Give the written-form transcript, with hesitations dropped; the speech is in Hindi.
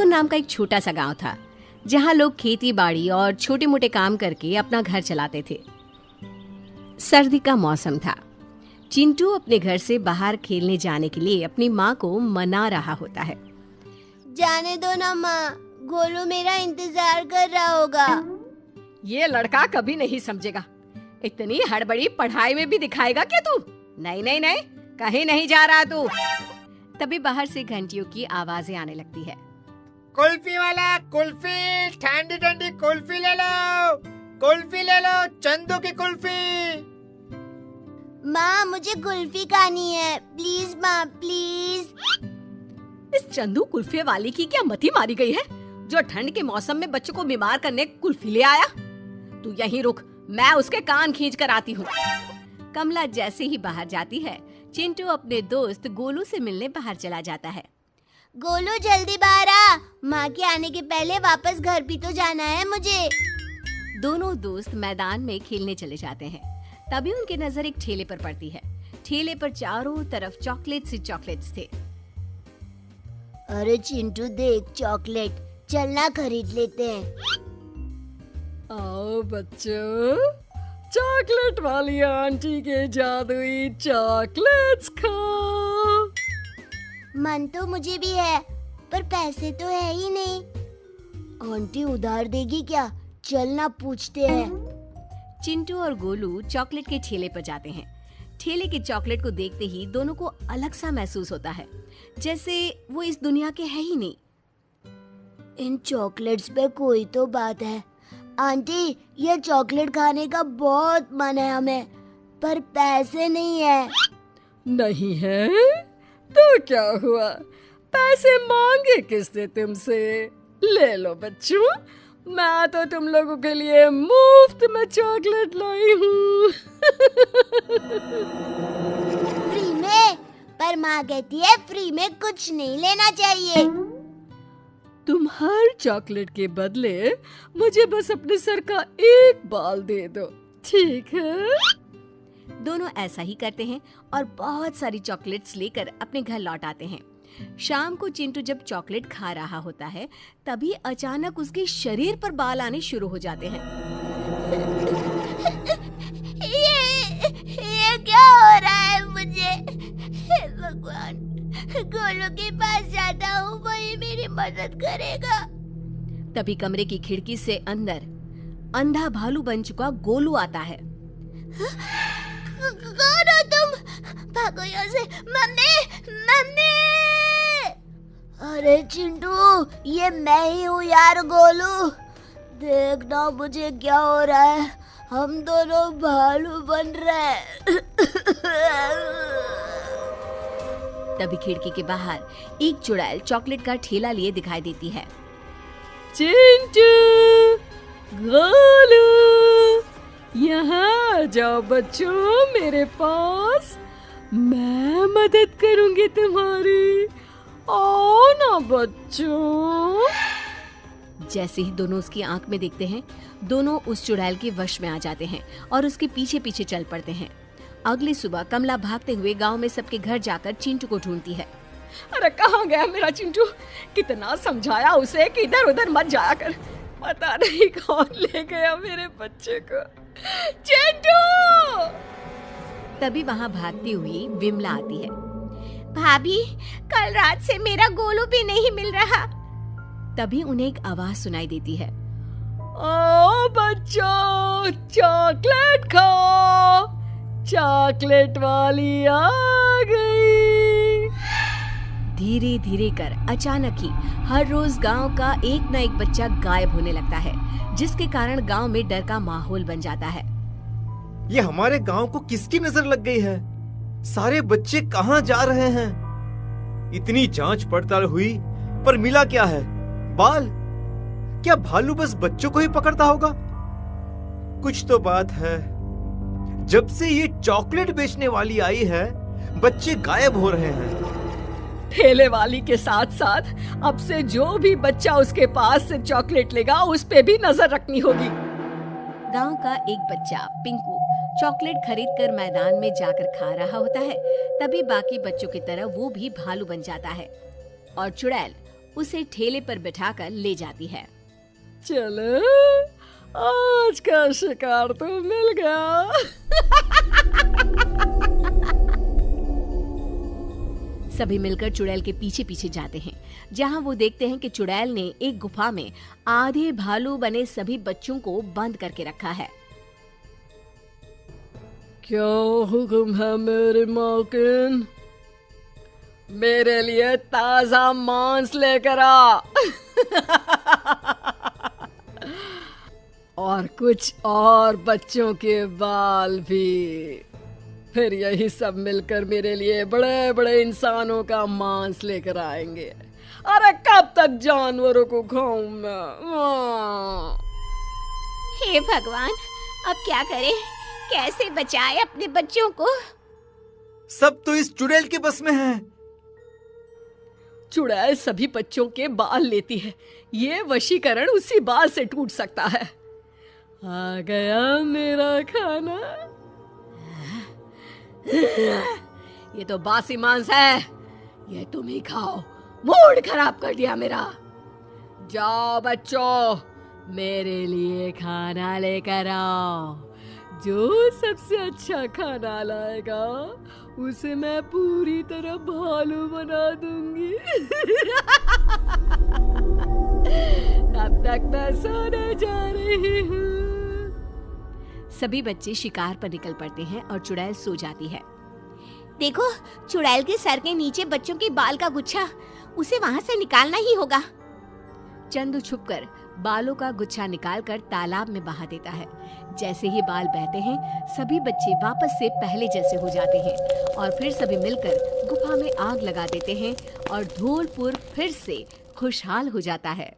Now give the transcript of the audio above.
नाम का एक छोटा सा गांव था जहां लोग खेती बाड़ी और छोटे मोटे काम करके अपना घर चलाते थे। सर्दी का मौसम था। चिंटू अपने घर से बाहर खेलने जाने के लिए अपनी माँ को मना रहा होता है। जाने दो ना माँ, गोलू मेरा इंतजार कर रहा होगा। ये लड़का कभी नहीं समझेगा। इतनी हड़बड़ी पढ़ाई में भी दिखाएगा क्या तू? नहीं नहीं नहीं, कहीं नहीं जा रहा तू। तभी बाहर से घंटियों की आवाजें आने लगती है। कुल्फी वाला, कुल्फी, ठंडी ठंडी कुल्फी ले लो, कुल्फी ले लो, चंदू की कुल्फी। माँ मुझे कुल्फी खानी है, प्लीज माँ प्लीज। इस चंदू कुल्फी वाली की क्या मती मारी गई है जो ठंड के मौसम में बच्चों को बीमार करने कुल्फी ले आया? तू यहीं रुक, मैं उसके कान खींच कर आती हूँ। कमला जैसे ही बाहर जाती है, चिंटू अपने दोस्त गोलू से मिलने बाहर चला जाता है। गोलू जल्दी बाहर आ, माँ के आने के पहले वापस घर भी तो जाना है मुझे। दोनों दोस्त मैदान में खेलने चले जाते हैं। तभी उनकी नजर एक ठेले पर पड़ती है। ठेले पर चारों तरफ चॉकलेट्स ही चॉकलेट्स थे। अरे चिंटू देख चॉकलेट, चलना खरीद लेते हैं। आओ बच्चों, चॉकलेट वाली आंटी के जादुई चॉकलेट्स खाओ। मन तो मुझे भी है, पर पैसे तो है ही नहीं। आंटी उधार देगी क्या? चलना पूछते हैं। चिंटू और गोलू चॉकलेट के ठेले पर जाते हैं। ठेले की चॉकलेट को देखते ही दोनों को अलग सा महसूस होता है, जैसे वो इस दुनिया के है ही नहीं। इन चॉकलेट्स पे कोई तो बात है। आंटी ये चॉकलेट खाने का बहुत मन है हमें, पर पैसे नहीं है। नहीं है तो क्या हुआ, पैसे मांगे किसने तुमसे? ले लो बच्चों, मैं तो तुम लोगों के लिए मुफ्त में चॉकलेट लाई हूँ। फ्री में? पर माँ कहती है फ्री में कुछ नहीं लेना चाहिए। तुम हर चॉकलेट के बदले मुझे बस अपने सर का एक बाल दे दो, ठीक है? दोनों ऐसा ही करते हैं और बहुत सारी चॉकलेट्स लेकर अपने घर लौट आते हैं। शाम को चिंटू जब चॉकलेट खा रहा होता है, तभी अचानक उसके शरीर पर बाल आने शुरू हो जाते हैं। ये क्या हो रहा है मुझे? हे भगवान, गोलू के पास जाता हूँ, वही मेरी मदद करेगा। तभी कमरे की खिड़की से अंदर अंधा भालू बन चुका गोलू आता है। कौन हो तुम? भागो यहाँ से। Mummy mummy! अरे चिंटू, ये मैं ही हूँ यार गोलू। देखना मुझे क्या हो रहा है, हम दोनों भालू बन रहे हैं। तभी खिड़की के बाहर एक चुड़ैल चॉकलेट का ठेला लिए दिखाई देती है। चिंटू, गोलू, यहाँ जाओ बच्चों मेरे पास, मैं मदद करूंगी तुम्हारी। आओ ना बच्चों। जैसे ही दोनों उसकी आंख में देखते हैं, दोनों उस चुड़ैल के वश में आ जाते हैं और उसके पीछे पीछे चल पड़ते हैं। अगली सुबह कमला भागते हुए गांव में सबके घर जाकर चिंटू को ढूंढती है। अरे कहाँ गया मेरा चिंटू? कितना समझाया उसे कि इधर उधर मत जाया कर, पता नहीं कौन ले गया मेरे बच्चे को। चिंटू! तभी वहाँ भागती हुई विमला आती है। भाभी, कल रात से मेरा गोलू भी नहीं मिल रहा। तभी उन्हें एक आवाज सुनाई देती है। ओ बच्चों, चॉकलेट खाओ, चॉकलेट वाली आ गई। धीरे धीरे कर अचानक ही हर रोज गांव का एक न एक बच्चा गायब होने लगता है, जिसके कारण गांव में डर का माहौल बन जाता है। ये हमारे गांव को किसकी नजर लग गई है? सारे बच्चे कहाँ जा रहे हैं? इतनी जांच पड़ताल हुई पर मिला क्या है? बाल? क्या भालू बस बच्चों को ही पकड़ता होगा? कुछ तो बात है। जब से ये चॉकलेट बेचने वाली आई है, बच्चे गायब हो रहे हैं। ठेले वाली के साथ साथ अब से जो भी बच्चा उसके पास से चॉकलेट लेगा, उस पे भी नजर रखनी होगी। गांव का एक बच्चा पिंकू चॉकलेट खरीदकर मैदान में जाकर खा रहा होता है। तभी बाकी बच्चों की तरह वो भी भालू बन जाता है और चुड़ैल उसे ठेले पर बिठाकर ले जाती है। चलो, आज का शिकार तो मिल गया। सभी मिलकर चुड़ैल के पीछे पीछे जाते हैं, जहां वो देखते हैं कि चुड़ैल ने एक गुफा में आधे भालू बने सभी बच्चों को बंद करके रखा है। क्या हुक्म है मेरे मालकिन? मेरे लिए ताजा मांस लेकर आ। और कुछ और बच्चों के बाल भी। फिर यही सब मिलकर मेरे लिए बड़े बड़े इंसानों का मांस लेकर आएंगे। अरे कब तक जानवरों को खाऊं मैं? हे भगवान, अब क्या करें? कैसे बचाए अपने बच्चों को? सब तो इस चुड़ैल के बस में है। चुड़ैल सभी बच्चों के बाल लेती है। ये वशीकरण उसी बाल से टूट सकता है। आ गया मेरा खाना। ये तो बासी मांस है, ये तुम ही खाओ। मूड खराब कर दिया मेरा। जाओ बच्चों, मेरे लिए खाना लेकर आओ। जो सबसे अच्छा खाना लाएगा उसे मैं पूरी तरह भालू बना दूंगी। तब तक मैं सोने जा रही हूँ। सभी बच्चे शिकार पर निकल पड़ते हैं और चुड़ैल सो जाती है। देखो, चुड़ैल के सर के नीचे बच्चों के बाल का गुच्छा, उसे वहाँ से निकालना ही होगा। चंदू छुपकर बालों का गुच्छा निकालकर तालाब में बहा देता है। जैसे ही बाल बहते हैं, सभी बच्चे वापस से पहले जैसे हो जाते हैं और फिर सभी मिलकर गुफा में आग लगा देते हैं और धौलपुर फिर से खुशहाल हो जाता है।